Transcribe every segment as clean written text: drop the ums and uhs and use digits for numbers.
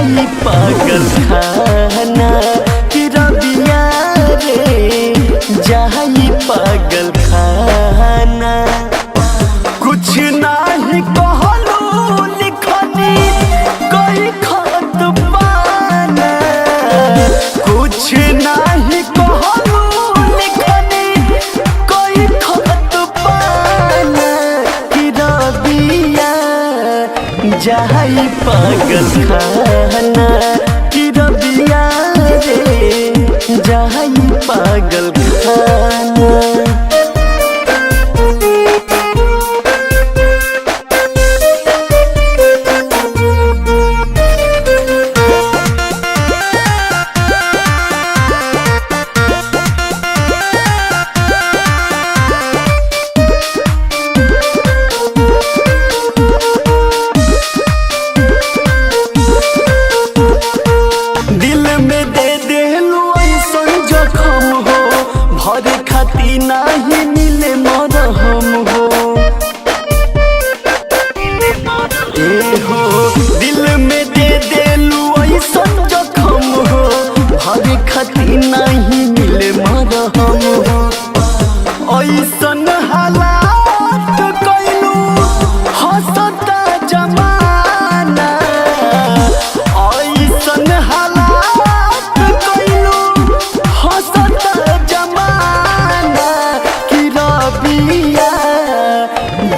जाई पागल खाना कि रबिया रे जाई पागल खाना। कुछ नाही कहलू लिखनी कोई खत पाना, कुछ नाही कहलू लिखनी कोई खत पाना कि रबिया जाई पागल खाना कि रबिया रे जाई पागल खाना। दिल में दे देलू ऐसन जखम हो, भरे खाती नाही मिले मरहम हो। ए हो दिल में दे देलू ऐसन जखम हो, भरे खाती नाही मिले मरहम हो। ऐसन हालात कइलू हंसता जमाना, ऐसन हालात कइलू हंसता जमाना कि रबिया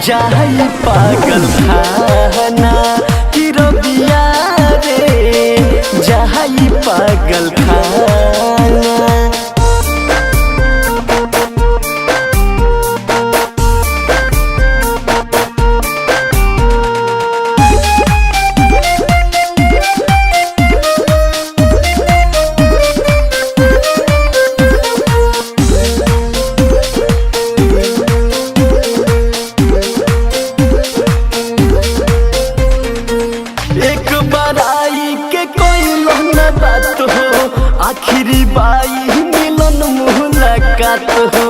जाई पागल खाना कि रबिया रे जाई पागल खाना। एक बड़ाई के कोई लहना बात हो, आखिरी बाई मिलन मुलाकात हो।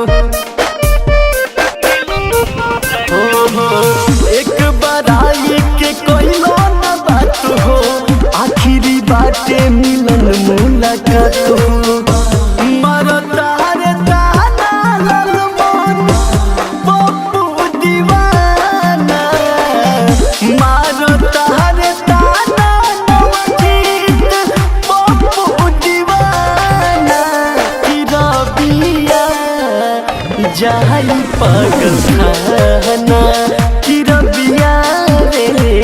एक बड़ाई के कोई लहना बात हो, आखिरी बाटे मिलन मुलाकात हो। मरता रे ताना ललमन पप्पू दीवाना, मारता रे ताना नवजीत पप्पू दीवाना कि रबिया जाई पागल खाना कि रबिया रे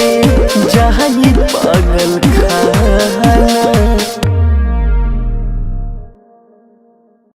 जाई पागल खाना।